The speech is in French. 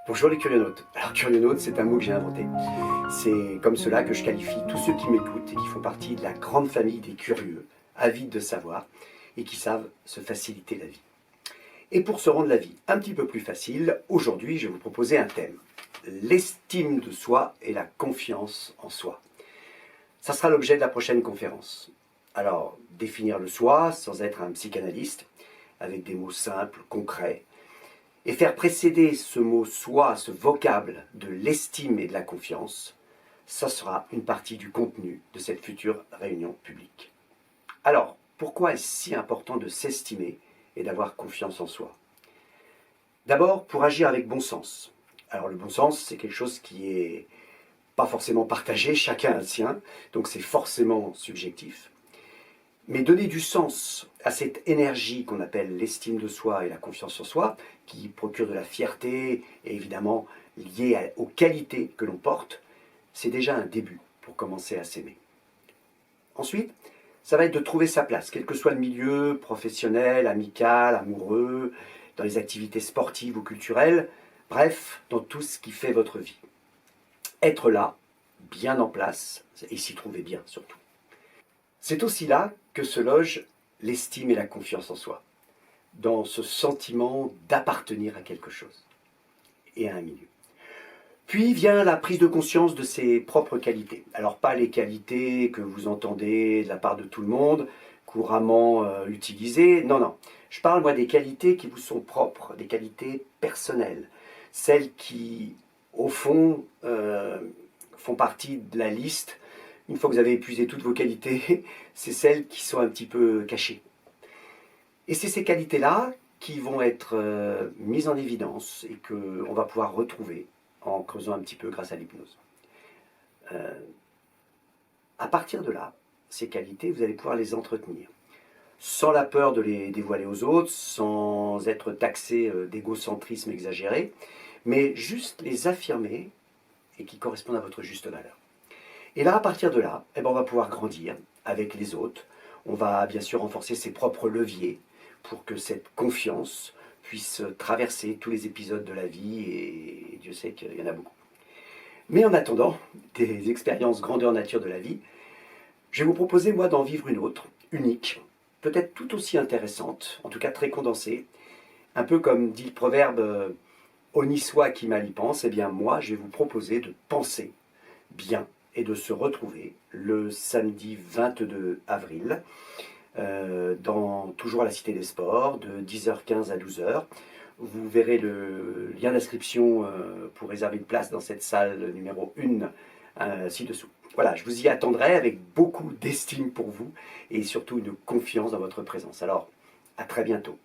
Bonjour les curionautes. Alors curionaute, c'est un mot que j'ai inventé. C'est comme cela que je qualifie tous ceux qui m'écoutent et qui font partie de la grande famille des curieux, avides de savoir et qui savent se faciliter la vie. Et pour se rendre la vie un petit peu plus facile, aujourd'hui je vais vous proposer un thème. L'estime de soi et la confiance en soi. Ça sera l'objet de la prochaine conférence. Alors, définir le soi sans être un psychanalyste, avec des mots simples, concrets, et faire précéder ce mot soi, ce vocable de l'estime et de la confiance, ça sera une partie du contenu de cette future réunion publique. Alors, pourquoi est-ce si important de s'estimer et d'avoir confiance en soi? D'abord, pour agir avec bon sens. Alors le bon sens, c'est quelque chose qui est pas forcément partagé, chacun a le sien, donc c'est forcément subjectif. Mais donner du sens à cette énergie qu'on appelle l'estime de soi et la confiance en soi, qui procure de la fierté et évidemment liée aux qualités que l'on porte, c'est déjà un début pour commencer à s'aimer. Ensuite, ça va être de trouver sa place, quel que soit le milieu, professionnel, amical, amoureux, dans les activités sportives ou culturelles, bref, dans tout ce qui fait votre vie. Être là, bien en place, et s'y trouver bien surtout. C'est aussi là que se loge l'estime et la confiance en soi, dans ce sentiment d'appartenir à quelque chose et à un milieu. Puis vient la prise de conscience de ses propres qualités. Alors pas les qualités que vous entendez de la part de tout le monde, couramment utilisées, non, non. Je parle moi des qualités qui vous sont propres, des qualités personnelles, celles qui, au fond, font partie de la liste. Une fois que vous avez épuisé toutes vos qualités, c'est celles qui sont un petit peu cachées. Et c'est ces qualités-là qui vont être mises en évidence et qu'on va pouvoir retrouver en creusant un petit peu grâce à l'hypnose. À partir de là, ces qualités, vous allez pouvoir les entretenir, sans la peur de les dévoiler aux autres, sans être taxé d'égocentrisme exagéré, mais juste les affirmer et qui correspondent à votre juste valeur. Et là, à partir de là, on va pouvoir grandir avec les autres. On va bien sûr renforcer ses propres leviers pour que cette confiance puisse traverser tous les épisodes de la vie, et Dieu sait qu'il y en a beaucoup. Mais en attendant des expériences grandeur nature de la vie, je vais vous proposer, moi, d'en vivre une autre, unique, peut-être tout aussi intéressante, en tout cas très condensée, un peu comme dit le proverbe « Honi soit qui mal y pense », eh bien moi, je vais vous proposer de penser bien et de se retrouver le samedi 22 avril, toujours à la Cité des Sports, de 10h15 à 12h. Vous verrez le lien d'inscription pour réserver une place dans cette salle numéro 1 ci-dessous. Voilà, je vous y attendrai avec beaucoup d'estime pour vous et surtout une confiance dans votre présence. Alors, à très bientôt.